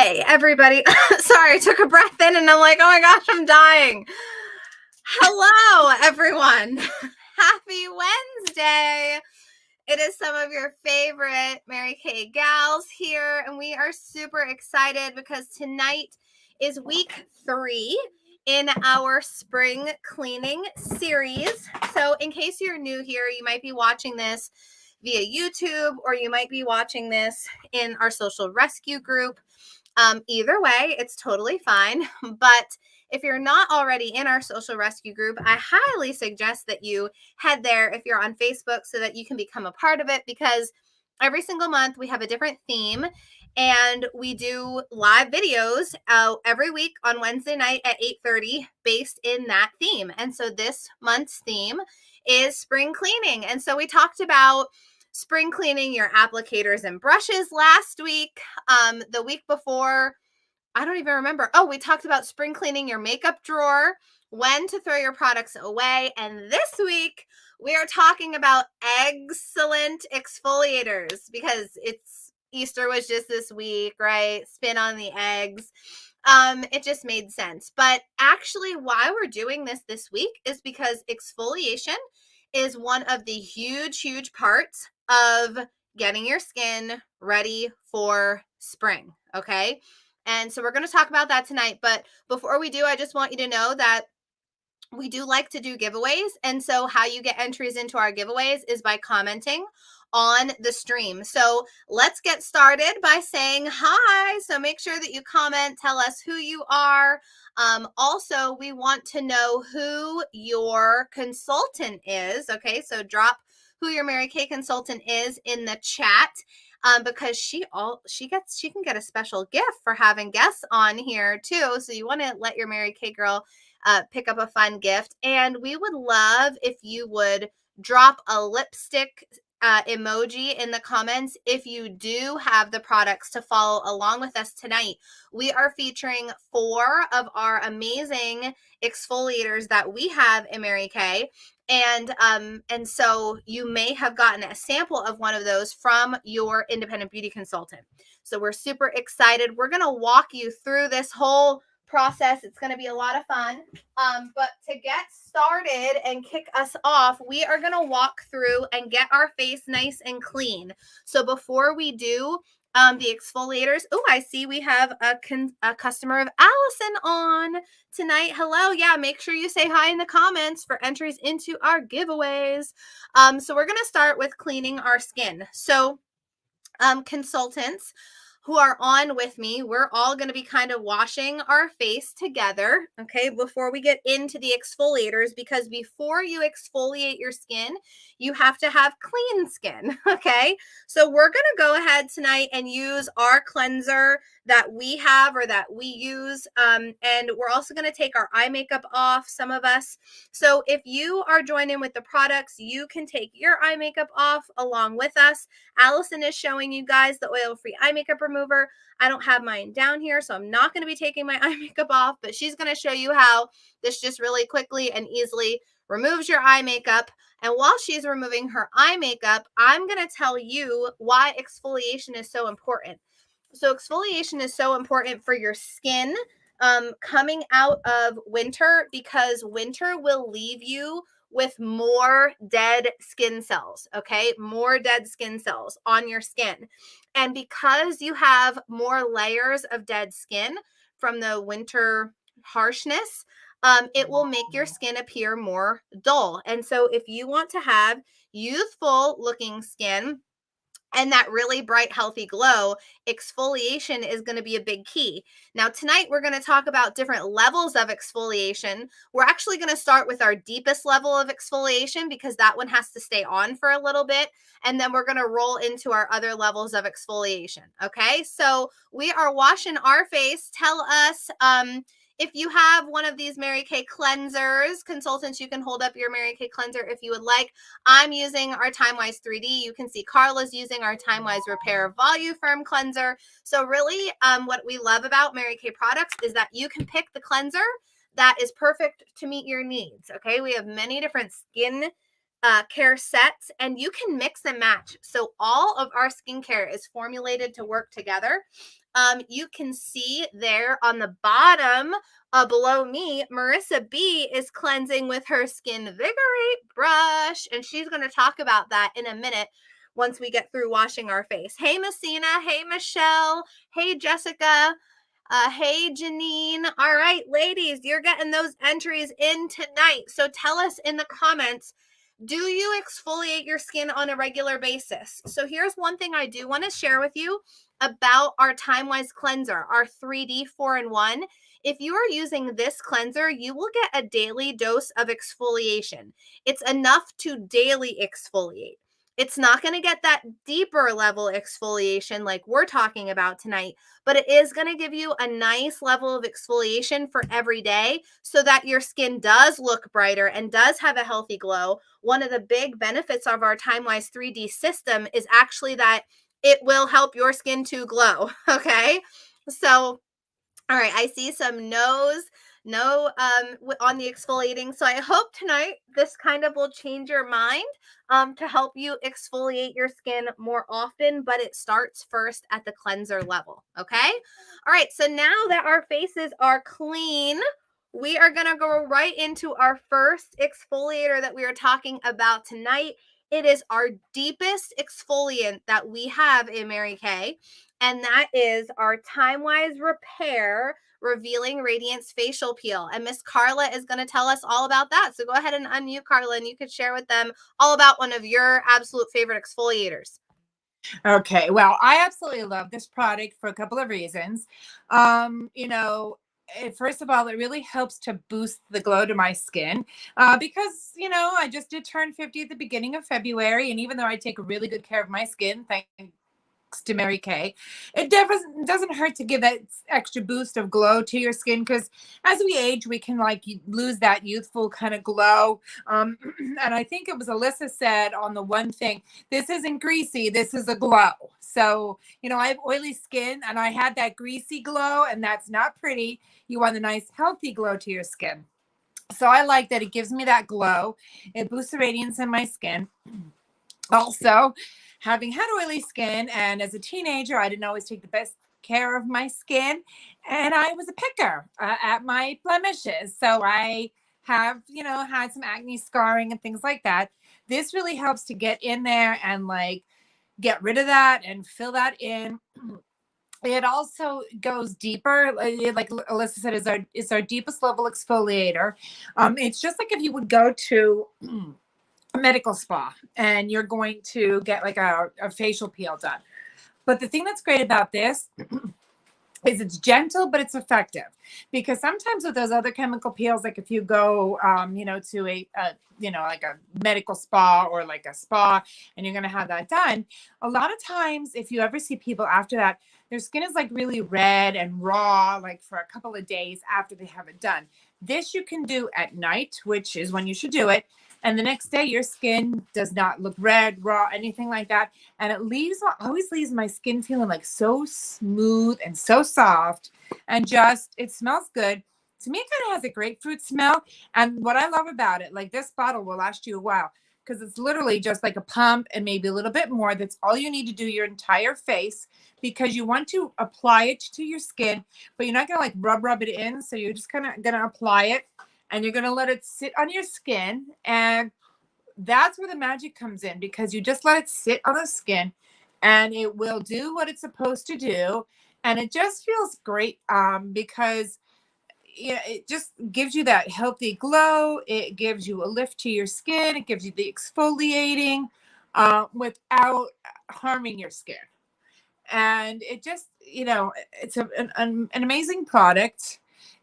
Hey, everybody. Sorry, I took a breath in and I'm like, oh my gosh, I'm dying. Hello, everyone. Happy Wednesday. It is some of your favorite Mary Kay gals here, and we are super excited because tonight is week 3 in our spring cleaning series. So in case you're new here, you might be watching this via YouTube or you might be watching this in our social rescue group. Either way, it's totally fine. But if you're not already in our social rescue group, I highly suggest that you head there if you're on Facebook so that you can become a part of it, because every single month we have a different theme and we do live videos every week on Wednesday night at 8:30 based in that theme. And so this month's theme is spring cleaning. And so we talked about spring cleaning your applicators and brushes last week. The week before, I don't even remember. Oh, we talked about spring cleaning your makeup drawer, when to throw your products away. And this week, we are talking about excellent exfoliators because Easter was just this week, right? Spin on the eggs. It just made sense. But actually, why we're doing this week is because exfoliation is one of the huge parts of getting your skin ready for spring, okay? And so we're going to talk about that tonight. But before we do, I just want you to know that we do like to do giveaways. And so how you get entries into our giveaways is by commenting on the stream. So let's get started by saying hi. So make sure that you comment, tell us who you are. Also, we want to know who your consultant is. Okay, so drop who your Mary Kay consultant is in the chat. Because she can get a special gift for having guests on here too. So you want to let your Mary Kay girl pick up a fun gift. And we would love if you would drop a lipstick emoji in the comments if you do have the products to follow along with us tonight. We are featuring 4 of our amazing exfoliators that we have in Mary Kay. And so you may have gotten a sample of one of those from your independent beauty consultant. So we're super excited. We're going to walk you through this whole process. It's going to be a lot of fun. But to get started and kick us off, we are going to walk through and get our face nice and clean. So before we do the exfoliators, oh, I see we have a customer of Allison on tonight. Hello. Yeah, make sure you say hi in the comments for entries into our giveaways. So we're going to start with cleaning our skin. So consultants who are on with me, we're all going to be kind of washing our face together, okay, before we get into the exfoliators, because before you exfoliate your skin, you have to have clean skin, okay? So we're going to go ahead tonight and use our cleanser that we have or that we use, and we're also going to take our eye makeup off, some of us. So if you are joining with the products, you can take your eye makeup off along with us. Allison is showing you guys the oil-free eye makeup remover. I don't have mine down here, so I'm not going to be taking my eye makeup off, but she's going to show you how this just really quickly and easily removes your eye makeup. And while she's removing her eye makeup, I'm going to tell you why exfoliation is so important. So exfoliation is so important for your skin coming out of winter, because winter will leave you with more dead skin cells, okay? More dead skin cells on your skin. And because you have more layers of dead skin from the winter harshness, it will make your skin appear more dull. And so if you want to have youthful looking skin and that really bright, healthy glow, exfoliation is going to be a big key. Now, tonight, we're going to talk about different levels of exfoliation. We're actually going to start with our deepest level of exfoliation because that one has to stay on for a little bit. And then we're going to roll into our other levels of exfoliation. Okay, so we are washing our face. Tell us, if you have one of these Mary Kay cleansers, consultants, you can hold up your Mary Kay cleanser if you would like. I'm using our Timewise 3D. You can see Carla's using our Timewise Repair Volume Firm Cleanser. So really, what we love about Mary Kay products is that you can pick the cleanser that is perfect to meet your needs, okay? We have many different skin care sets, and you can mix and match. So all of our skincare is formulated to work together. You can see there on the bottom below me, Marissa B is cleansing with her Invigorate Brush, and she's going to talk about that in a minute once we get through washing our face. Hey, Messina. Hey, Michelle. Hey, Jessica. Hey, Janine. All right, ladies, you're getting those entries in tonight. So tell us in the comments, do you exfoliate your skin on a regular basis? So here's one thing I do want to share with you about our Timewise Cleanser, our 3D 4-in-1. If you are using this cleanser, you will get a daily dose of exfoliation. It's enough to daily exfoliate. It's not going to get that deeper level exfoliation like we're talking about tonight, but it is going to give you a nice level of exfoliation for every day so that your skin does look brighter and does have a healthy glow. One of the big benefits of our Timewise 3D system is actually that it will help your skin to glow. Okay. So, all right, I see some no on the exfoliating. So I hope tonight this kind of will change your mind to help you exfoliate your skin more often, but it starts first at the cleanser level. Okay. All right. So now that our faces are clean, we are going to go right into our first exfoliator that we are talking about tonight. It is our deepest exfoliant that we have in Mary Kay, and that is our Timewise Repair Revealing Radiance Facial Peel. And Miss Carla is going to tell us all about that. So go ahead and unmute, Carla, and you could share with them all about one of your absolute favorite exfoliators. Okay, well, I absolutely love this product for a couple of reasons. First of all, it really helps to boost the glow to my skin because, I just did turn 50 at the beginning of February. And even though I take really good care of my skin, thanks to Mary Kay, it doesn't hurt to give that extra boost of glow to your skin because as we age, we can lose that youthful kind of glow. And I think it was Alyssa said on the one thing, this isn't greasy, this is a glow. So, I have oily skin and I had that greasy glow, and that's not pretty. You want a nice, healthy glow to your skin. So I like that it gives me that glow. It boosts the radiance in my skin. Also, having had oily skin, and as a teenager, I didn't always take the best care of my skin, and I was a picker at my blemishes. So I have, had some acne scarring and things like that. This really helps to get in there and get rid of that and fill that in. It also goes deeper, like Alyssa said, is our deepest level exfoliator. It's just like if you would go to a medical spa and you're going to get a facial peel done. But the thing that's great about this is it's gentle, but it's effective, because sometimes with those other chemical peels, like if you go, to a medical spa or like a spa, and you're going to have that done, a lot of times, if you ever see people after that, their skin is really red and raw, for a couple of days after they have it done. This you can do at night, which is when you should do it. And the next day, your skin does not look red, raw, anything like that. And it always leaves my skin feeling so smooth and so soft, and it smells good. To me, it kind of has a grapefruit smell. And what I love about it, this bottle will last you a while, because it's literally just like a pump and maybe a little bit more. That's all you need to do your entire face, because you want to apply it to your skin, but you're not going to rub it in. So you're just kind of going to apply it, and you're going to let it sit on your skin. And that's where the magic comes in, because you just let it sit on the skin and it will do what it's supposed to do. And it just feels great because it just gives you that healthy glow. It gives you a lift to your skin. It gives you the exfoliating without harming your skin. And it just, it's an amazing product.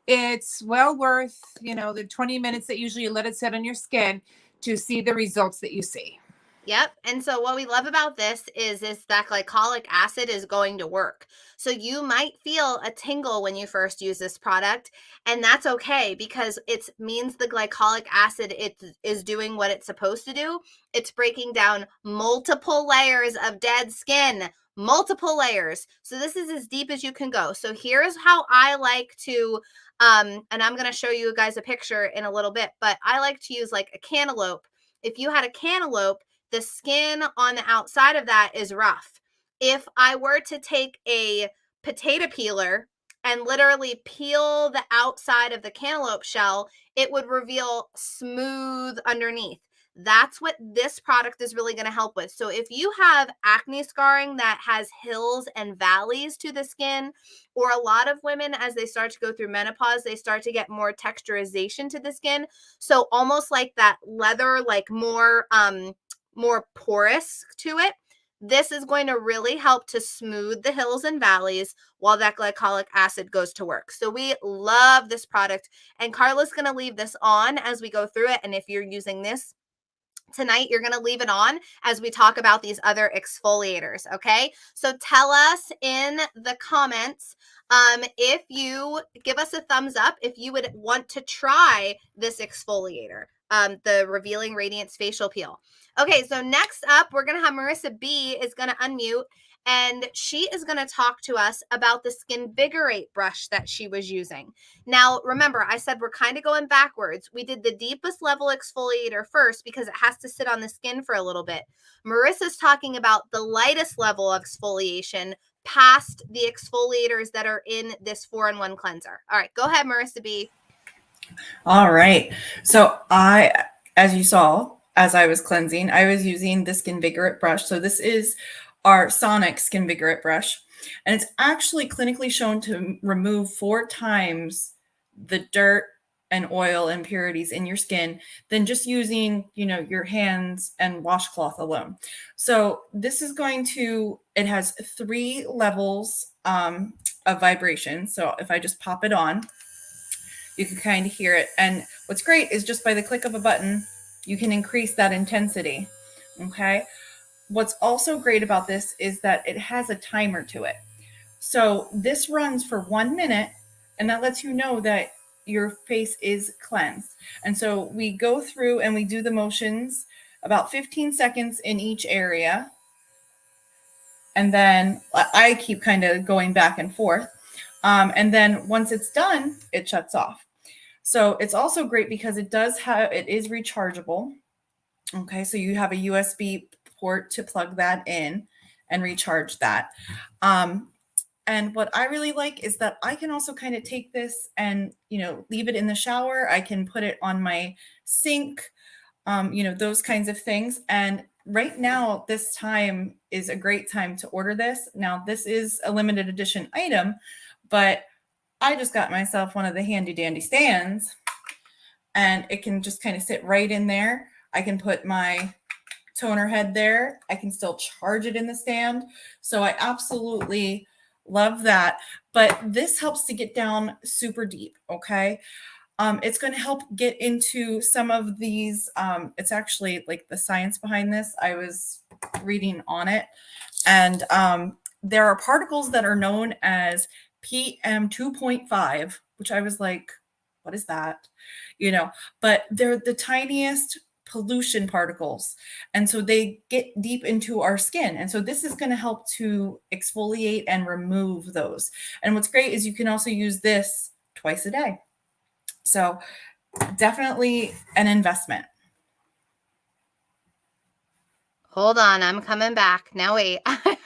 It's well worth, the 20 minutes that usually you let it sit on your skin to see the results that you see. Yep. And so what we love about this is that glycolic acid is going to work. So you might feel a tingle when you first use this product, and that's okay, because it means the glycolic acid is doing what it's supposed to do. It's breaking down multiple layers of dead skin, multiple layers. So this is as deep as you can go. So here's how I like to, and I'm going to show you guys a picture in a little bit, but I like to use a cantaloupe. if you had a cantaloupe, the skin on the outside of that is rough. If I were to take a potato peeler and literally peel the outside of the cantaloupe shell, it would reveal smooth underneath. That's what this product is really going to help with. So if you have acne scarring that has hills and valleys to the skin, or a lot of women, as they start to go through menopause, they start to get more texturization to the skin. So almost like that leather, like more porous to it. This is going to really help to smooth the hills and valleys while that glycolic acid goes to work. So we love this product, and Carla's going to leave this on as we go through it. And if you're using this tonight, you're going to leave it on as we talk about these other exfoliators. Okay. So tell us in the comments, if you give us a thumbs up, if you would want to try this exfoliator, the Revealing Radiance Facial Peel. Okay. So next up, we're going to have Marissa B is going to unmute, and she is going to talk to us about the Invigorate brush that she was using. Now, remember, I said we're kind of going backwards. We did the deepest level exfoliator first because it has to sit on the skin for a little bit. Marissa's talking about the lightest level of exfoliation past the exfoliators that are in this 4-in-1 cleanser. All right, go ahead, Marissa B. All right. So as you saw, as I was cleansing, I was using the Invigorate brush. So this is our Sonic Invigorate brush, and it's actually clinically shown to remove 4 times the dirt and oil impurities in your skin than just using, your hands and washcloth alone. So this is it has 3 levels of vibration. So if I just pop it on, you can kind of hear it. And what's great is just by the click of a button, you can increase that intensity. Okay. What's also great about this is that it has a timer to it. So this runs for 1 minute, and that lets you know that your face is cleansed. And so we go through and we do the motions about 15 seconds in each area. And then I keep kind of going back and forth. And then once it's done, it shuts off. So it's also great because it is rechargeable. Okay, so you have a USB port to plug that in and recharge that. And what I really like is that I can also kind of take this and, leave it in the shower. I can put it on my sink, those kinds of things. And right now, this time is a great time to order this. Now, this is a limited edition item, but I just got myself one of the handy dandy stands, and it can just kind of sit right in there. I can put my toner head there. I can still charge it in the stand. So I absolutely love that. But this helps to get down super deep. Okay. It's going to help get into some of these. It's actually like the science behind this. I was reading on it, and there are particles that are known as PM 2.5, which I was like, what is that? But they're the tiniest pollution particles. And so they get deep into our skin. And so this is going to help to exfoliate and remove those. And what's great is you can also use this twice a day. So definitely an investment. Hold on, I'm coming back. Now wait.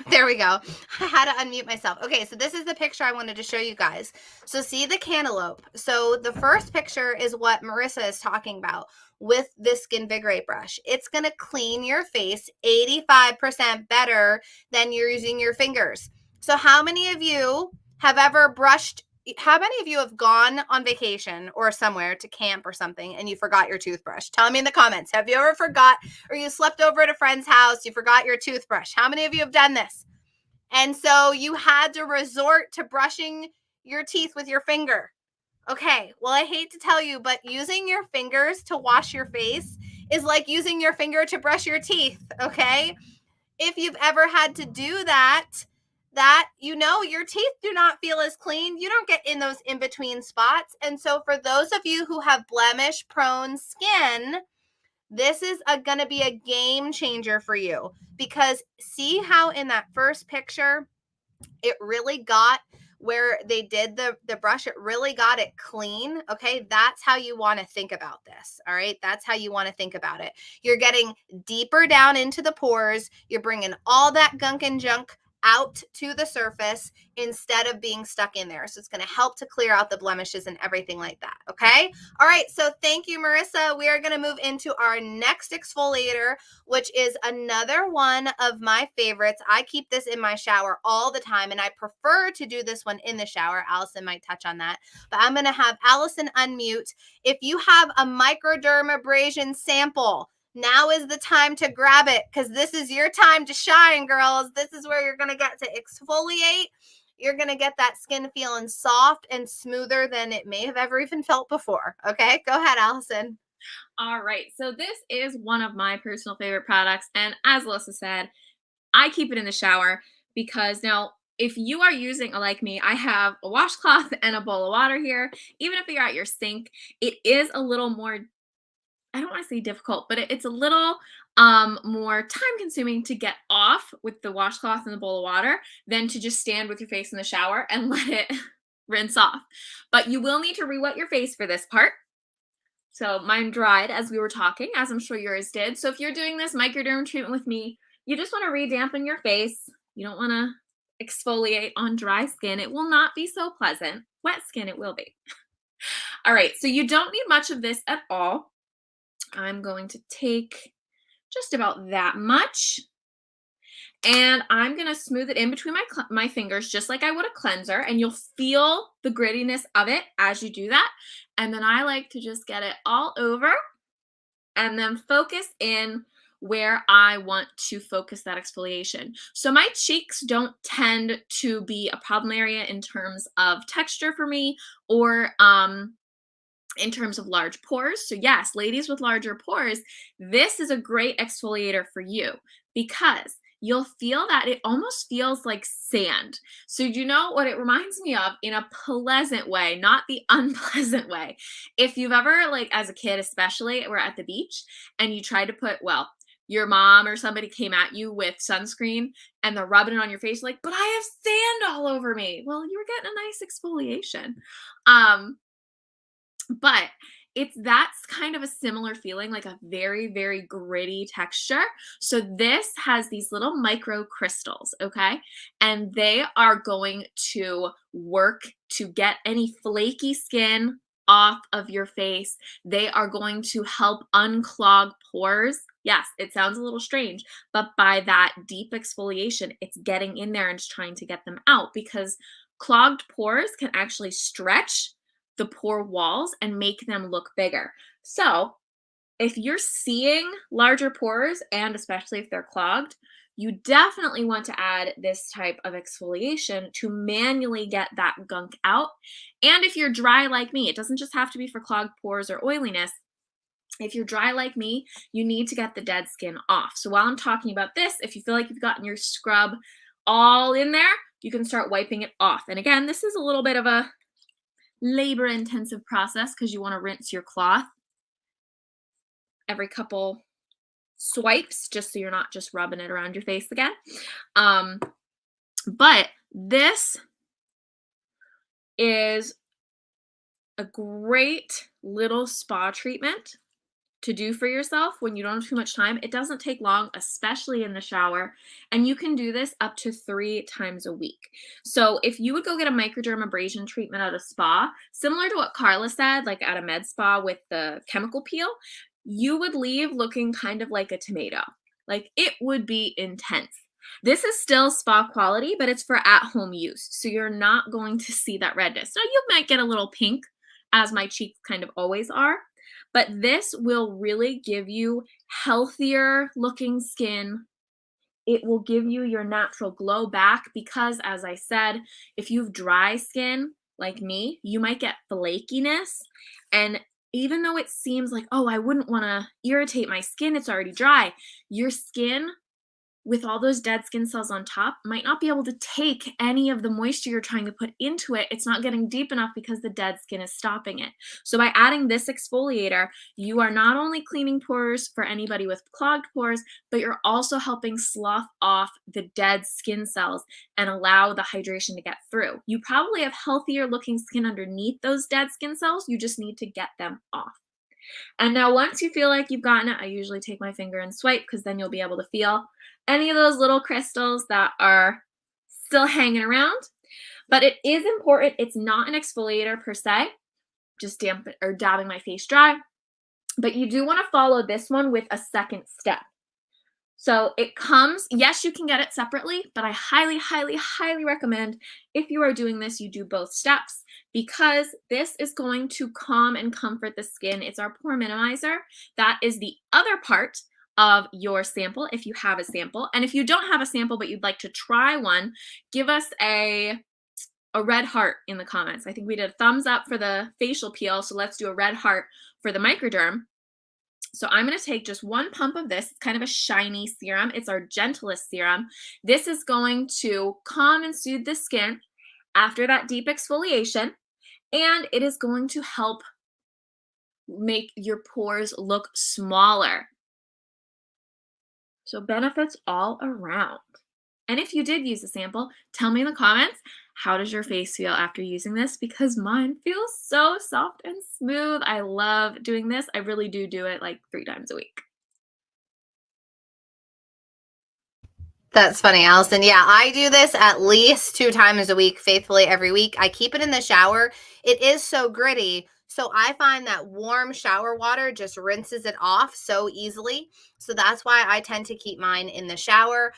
There we go. I had to unmute myself. Okay, so this is the picture I wanted to show you guys. So see the cantaloupe. So the first picture is what Marissa is talking about with this Invigorate brush. It's going to clean your face 85% better than you're using your fingers. So how many of you have ever brushed? How many of you have gone on vacation or somewhere to camp or something and you forgot your toothbrush? Tell me in the comments. Have you ever forgot, or you slept over at a friend's house, you forgot your toothbrush? How many of you have done this? And so you had to resort to brushing your teeth with your finger. Okay, well, I hate to tell you, but using your fingers to wash your face is like using your finger to brush your teeth, okay? If you've ever had to do that, your teeth do not feel as clean. You don't get in those in-between spots. And so for those of you who have blemish-prone skin, this is going to be a game changer for you, because see how in that first picture, it really got where they did the brush, it really got it clean. Okay, that's how you want to think about this. All right, that's how you want to think about it. You're getting deeper down into the pores. You're bringing all that gunk and junk out to the surface instead of being stuck in there. So it's going to help to clear out the blemishes and everything like that. Okay. All right. So thank you, Marissa. We are going to move into our next exfoliator, which is another one of my favorites. I keep this in my shower all the time, and I prefer to do this one in the shower. Allison might touch on that, but I'm going to have Allison unmute. If you have a microdermabrasion sample, now is the time to grab it, because this is your time to shine, girls. This is where you're going to get to exfoliate. You're going to get that skin feeling soft and smoother than it may have ever even felt before. Okay, go ahead, Allison. All right, so this is one of my personal favorite products, and as Alyssa said, I keep it in the shower because now, if you are using, like me, I have a washcloth and a bowl of water here. Even if you're at your sink, it is a little more, I don't want to say difficult, but it's a little more time consuming to get off with the washcloth and the bowl of water than to just stand with your face in the shower and let it rinse off. But you will need to re-wet your face for this part. So mine dried as we were talking, as I'm sure yours did. So if you're doing this microderm treatment with me, you just want to re-dampen your face. You don't want to exfoliate on dry skin. It will not be so pleasant. Wet skin, it will be. All right, so you don't need much of this at all. I'm going to take just about that much, and I'm going to smooth it in between my fingers just like I would a cleanser, and you'll feel the grittiness of it as you do that. And then I like to just get it all over and then focus in where I want to focus that exfoliation. So my cheeks don't tend to be a problem area in terms of texture for me, or in terms of large pores. So yes, ladies with larger pores, this is a great exfoliator for you, because you'll feel that it almost feels like sand. So you know what it reminds me of, in a pleasant way, not the unpleasant way. If you've ever, like as a kid especially, we're at the beach and you tried to put, well, your mom or somebody came at you with sunscreen and they're rubbing it on your face, like, but I have sand all over me. Well, you were getting a nice exfoliation. But that's kind of a similar feeling, like a very, very gritty texture. So this has these little micro crystals, okay? And they are going to work to get any flaky skin off of your face. They are going to help unclog pores. Yes, it sounds a little strange, but by that deep exfoliation, it's getting in there and it's trying to get them out, because clogged pores can actually stretch the pore walls and make them look bigger. So if you're seeing larger pores, and especially if they're clogged, you definitely want to add this type of exfoliation to manually get that gunk out. And if you're dry like me, it doesn't just have to be for clogged pores or oiliness. If you're dry like me, you need to get the dead skin off. So while I'm talking about this, if you feel like you've gotten your scrub all in there, you can start wiping it off. And again, this is a little bit of a labor-intensive process, because you want to rinse your cloth every couple swipes, just so you're not just rubbing it around your face again. But this is a great little spa treatment to do for yourself when you don't have too much time. It doesn't take long, especially in the shower, and you can do this up to 3 times a week. So if you would go get a microdermabrasion treatment at a spa, similar to what Carla said, like at a med spa with the chemical peel, you would leave looking kind of like a tomato. Like, it would be intense. This is still spa quality, but it's for at-home use, so you're not going to see that redness. So you might get a little pink, as my cheeks kind of always are, but this will really give you healthier looking skin. It will give you your natural glow back, because as I said, if you have dry skin like me, you might get flakiness. And even though it seems like, oh, I wouldn't want to irritate my skin, it's already dry, your skin with all those dead skin cells on top, might not be able to take any of the moisture you're trying to put into it. It's not getting deep enough because the dead skin is stopping it. So by adding this exfoliator, you are not only cleaning pores for anybody with clogged pores, but you're also helping slough off the dead skin cells and allow the hydration to get through. You probably have healthier looking skin underneath those dead skin cells. You just need to get them off. And now once you feel like you've gotten it, I usually take my finger and swipe because then you'll be able to feel any of those little crystals that are still hanging around. But it is important. It's not an exfoliator per se, just dabbing my face dry. But you do want to follow this one with a second step. So it comes, yes, you can get it separately, but I highly, highly, highly recommend if you are doing this, you do both steps because this is going to calm and comfort the skin. It's our pore minimizer. That is the other part of your sample if you have a sample. And if you don't have a sample but you'd like to try one, give us a red heart in the comments. I think we did a thumbs up for the facial peel, so let's do a red heart for the microderm. So I'm going to take just one pump of this. It's kind of a shiny serum. It's our gentlest serum. This is going to calm and soothe the skin after that deep exfoliation, and it is going to help make your pores look smaller. So benefits all around. And if you did use a sample, tell me in the comments, how does your face feel after using this? Because mine feels so soft and smooth. I love doing this. I really do it like 3 times a week. That's funny, Allison. Yeah, I do this at least 2 times a week, faithfully every week. I keep it in the shower. It is so gritty. So I find that warm shower water just rinses it off so easily. So that's why I tend to keep mine in the shower.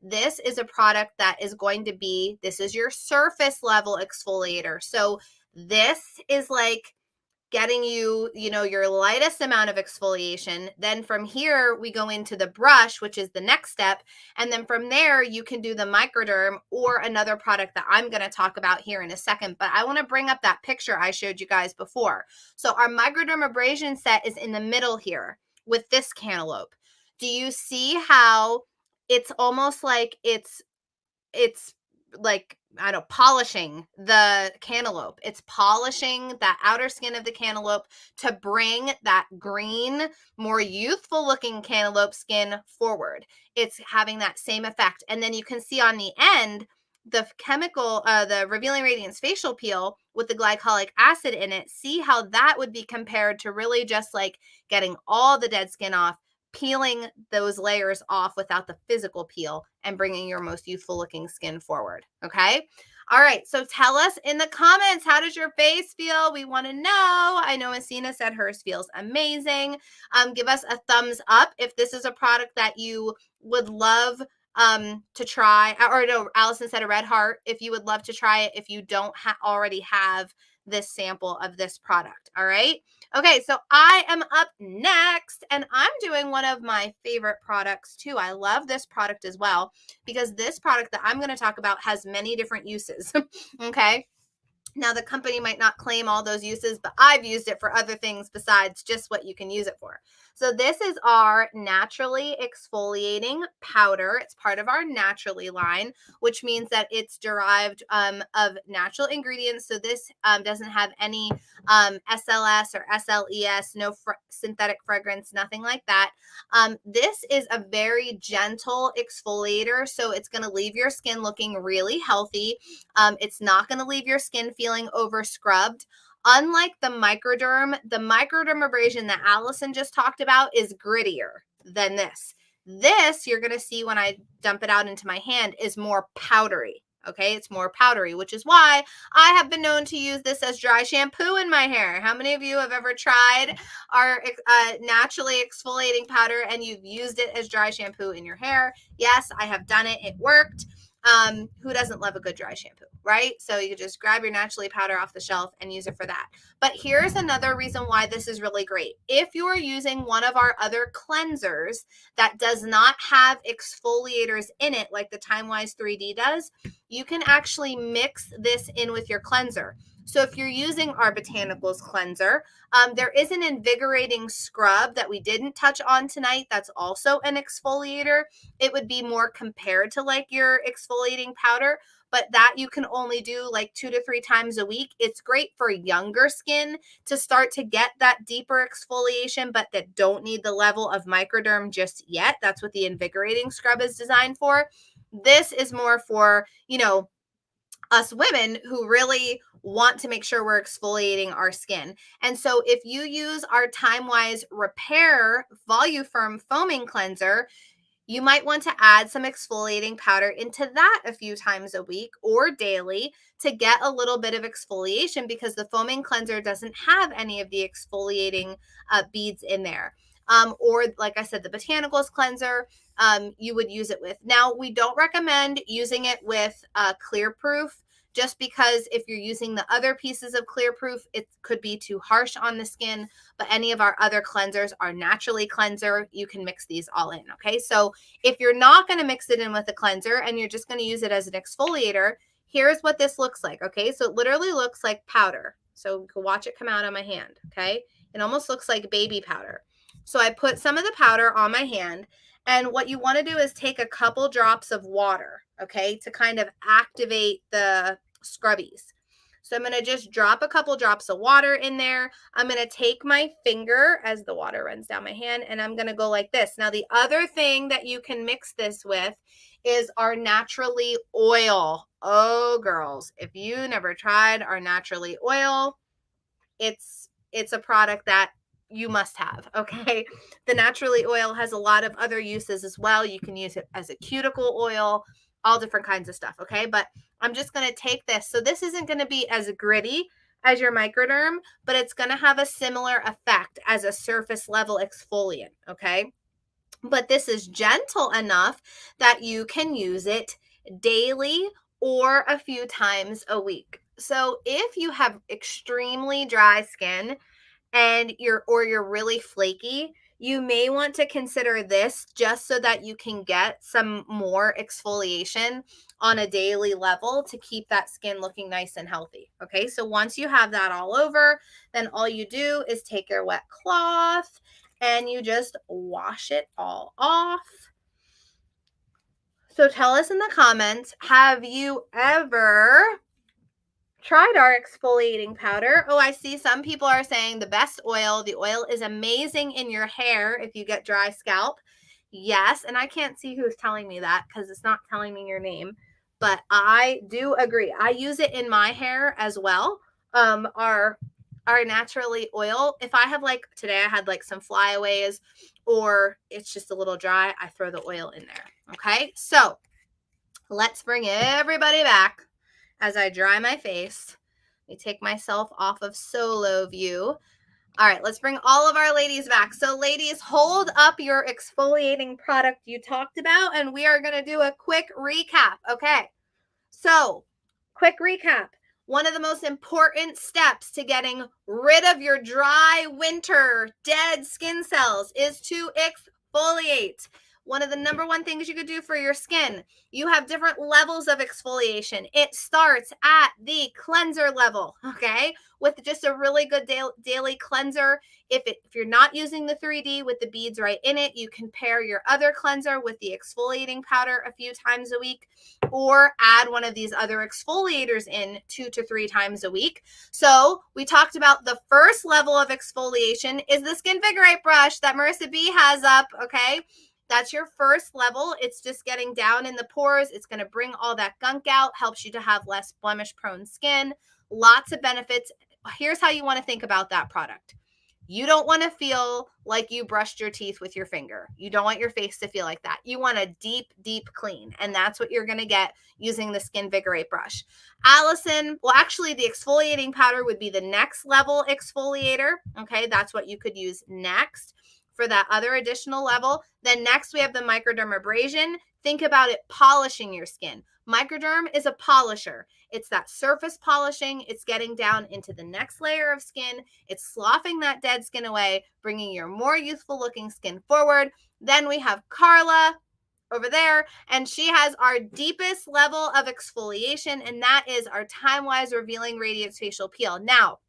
This is a product that is going to be, this is your surface level exfoliator. So this is like getting you, your lightest amount of exfoliation. Then from here, we go into the brush, which is the next step. And then from there, you can do the microderm or another product that I'm going to talk about here in a second. But I want to bring up that picture I showed you guys before. So our microderm abrasion set is in the middle here with this cantaloupe. Do you see how it's almost like it's like, I don't know, polishing the cantaloupe. It's polishing that outer skin of the cantaloupe to bring that green, more youthful looking cantaloupe skin forward. It's having that same effect. And then you can see on the end, the chemical, the Revealing Radiance facial peel with the glycolic acid in it. See how that would be compared to really just like getting all the dead skin off, peeling those layers off without the physical peel and bringing your most youthful looking skin forward. Okay. All right. So tell us in the comments, how does your face feel? We want to know. I know Asina said hers feels amazing. Give us a thumbs up if this is a product that you would love to try, or no, Allison said a red heart if you would love to try it if you don't already have this sample of this product. All right. Okay, so I am up next and I'm doing one of my favorite products too. I love this product as well because this product that I'm going to talk about has many different uses. Okay. Now, the company might not claim all those uses, but I've used it for other things besides just what you can use it for. So this is our naturally exfoliating powder. It's part of our naturally line, which means that it's derived of natural ingredients. So this doesn't have any SLS or SLES, no synthetic fragrance, nothing like that. This is a very gentle exfoliator. So it's going to leave your skin looking really healthy. It's not going to leave your skin feeling over scrubbed. Unlike the microderm abrasion that Allison just talked about is grittier than this. This, you're going to see when I dump it out into my hand, is more powdery. Okay, it's more powdery, which is why I have been known to use this as dry shampoo in my hair. How many of you have ever tried our naturally exfoliating powder and you've used it as dry shampoo in your hair? Yes, I have done it. It worked. Who doesn't love a good dry shampoo, right? So you can just grab your naturally powder off the shelf and use it for that. But here's another reason why this is really great. If you're using one of our other cleansers that does not have exfoliators in it, like the Timewise 3D does, you can actually mix this in with your cleanser. So if you're using our Botanicals cleanser, there is an invigorating scrub that we didn't touch on tonight. That's also an exfoliator. It would be more compared to like your exfoliating powder, but that you can only do like 2 to 3 times a week. It's great for younger skin to start to get that deeper exfoliation, but that don't need the level of microderm just yet. That's what the invigorating scrub is designed for. This is more for, you know, us women who really want to make sure we're exfoliating our skin. And so if you use our Timewise Repair Voluform Foaming Cleanser, you might want to add some exfoliating powder into that a few times a week or daily to get a little bit of exfoliation, because the foaming cleanser doesn't have any of the exfoliating beads in there. Or like I said, the Botanicals cleanser, you would use it with. Now, we don't recommend using it with Clear Proof, just because if you're using the other pieces of Clear Proof, it could be too harsh on the skin. But any of our other cleansers are naturally cleanser. You can mix these all in, okay? So if you're not going to mix it in with a cleanser and you're just going to use it as an exfoliator, here's what this looks like, okay? So it literally looks like powder. So you can watch it come out on my hand, okay? It almost looks like baby powder. So I put some of the powder on my hand, and what you want to do is take a couple drops of water, okay, to kind of activate the scrubbies. So I'm going to just drop a couple drops of water in there. I'm going to take my finger as the water runs down my hand, and I'm going to go like this. Now, the other thing that you can mix this with is our Naturally Oil. Oh, girls, if you never tried our Naturally Oil, it's a product that you must have, okay? The Naturally Oil has a lot of other uses as well. You can use it as a cuticle oil, all different kinds of stuff, okay? But I'm just going to take this. So this isn't going to be as gritty as your microderm, but it's going to have a similar effect as a surface level exfoliant, okay? But this is gentle enough that you can use it daily or a few times a week. So if you have extremely dry skin and you're really flaky, you may want to consider this just so that you can get some more exfoliation on a daily level to keep that skin looking nice and healthy. Okay, so once you have that all over, then all you do is take your wet cloth and you just wash it all off. So tell us in the comments, have you ever tried our exfoliating powder? Oh, I see some people are saying the best oil. The oil is amazing in your hair if you get dry scalp. Yes, and I can't see who's telling me that because it's not telling me your name, but I do agree. I use it in my hair as well. Our Naturally Oil. If I have like today, I had like some flyaways or it's just a little dry, I throw the oil in there. Okay, so let's bring everybody back. As I dry my face, let me take myself off of solo view. All right, let's bring all of our ladies back. So ladies, hold up your exfoliating product you talked about, and we are going to do a quick recap. Okay, so quick recap. One of the most important steps to getting rid of your dry winter dead skin cells is to exfoliate. One of the number one things you could do for your skin. You have different levels of exfoliation. It starts at the cleanser level, okay? With just a really good daily cleanser. If you're not using the 3D with the beads right in it, you can pair your other cleanser with the exfoliating powder a few times a week, or add one of these other exfoliators in 2 to 3 times a week. So we talked about the first level of exfoliation is the Invigorate brush that Marissa B has up, okay? That's your first level. It's just getting down in the pores. It's going to bring all that gunk out, helps you to have less blemish prone skin. Lots of benefits. Here's how you want to think about that product. You don't want to feel like you brushed your teeth with your finger. You don't want your face to feel like that. You want a deep, deep clean. And that's what you're going to get using the Invigorate brush. Allison, well, actually the exfoliating powder would be the next level exfoliator. Okay, that's what you could use next for that other additional level. Then next we have the microdermabrasion. Think about it polishing your skin. Microderm is a polisher. It's that surface polishing. It's getting down into the next layer of skin. It's sloughing that dead skin away, bringing your more youthful looking skin forward. Then we have Carla. over there, and she has our deepest level of exfoliation, and that is our Timewise Revealing Radiance Facial Peel. Now,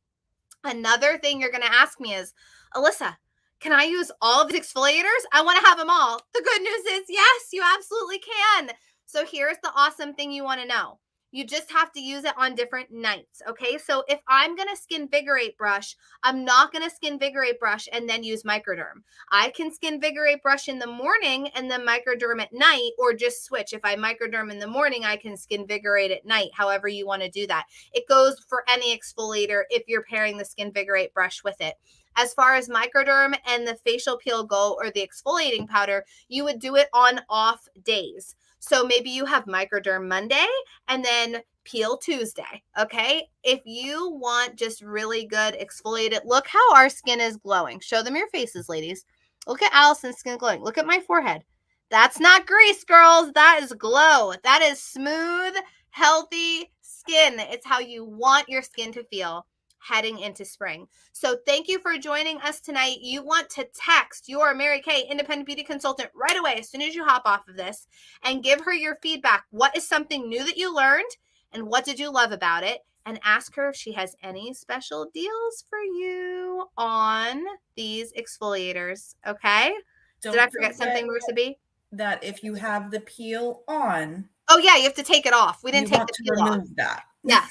another thing you're going to ask me is, Alyssa, can I use all of the exfoliators? I want to have them all. The good news is, yes, you absolutely can. So here's the awesome thing you want to know. You just have to use it on different nights, okay? So if I'm going to Skinvigorate brush, I'm not going to Skinvigorate brush and then use Microderm. I can Skinvigorate brush in the morning and then Microderm at night, or just switch. If I Microderm in the morning, I can Skinvigorate at night, however you want to do that. It goes for any exfoliator if you're pairing the Skinvigorate brush with it. As far as Microderm and the facial peel go, or the exfoliating powder, you would do it on off days. So maybe you have Microderm Monday and then peel Tuesday, okay? If you want just really good exfoliated, look how our skin is glowing. Show them your faces, ladies. Look at Allison's skin glowing. Look at my forehead. That's not grease, girls. That is glow. That is smooth, healthy skin. It's how you want your skin to feel heading into spring. So thank you for joining us tonight. You want to text your Mary Kay Independent Beauty Consultant right away as soon as you hop off of this and give her your feedback. What is something new that you learned and what did you love about it? And ask her if she has any special deals for you on these exfoliators, okay? Did I forget something, Marissa B? That if you have the peel on. Oh yeah, you have to take it off. We didn't take the peel off. That. Yes.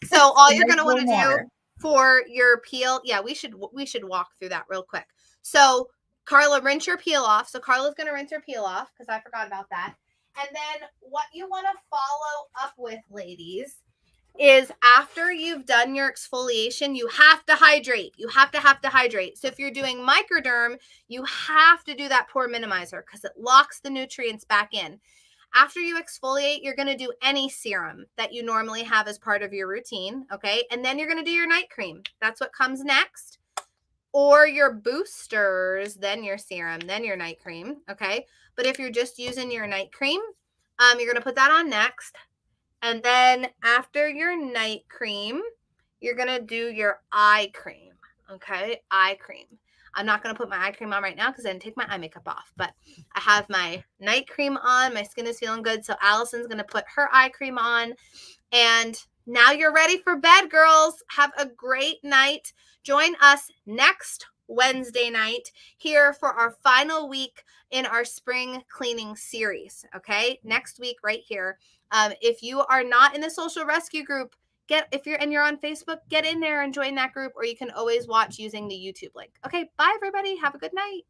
So all you're going to want to do for your peel, yeah, we should walk through that real quick. So Carla, rinse your peel off. So Carla's going to rinse her peel off because I forgot about that. And then what you want to follow up with, ladies, is after you've done your exfoliation, you have to hydrate. You have to hydrate. So if you're doing Microderm, you have to do that pore minimizer because it locks the nutrients back in. After you exfoliate, you're going to do any serum that you normally have as part of your routine, okay? And then you're going to do your night cream. That's what comes next. Or your boosters, then your serum, then your night cream, okay? But if you're just using your night cream, you're going to put that on next. And then after your night cream, you're going to do your eye cream, okay? Eye cream. I'm not going to put my eye cream on right now because I didn't take my eye makeup off, but I have my night cream on. My skin is feeling good. So Allison's going to put her eye cream on. And now you're ready for bed, girls. Have a great night. Join us next Wednesday night here for our final week in our spring cleaning series, okay? Next week right here. If you are not in the social rescue group, if you're on Facebook, get in there and join that group, or you can always watch using the YouTube link. Okay, bye everybody. Have a good night.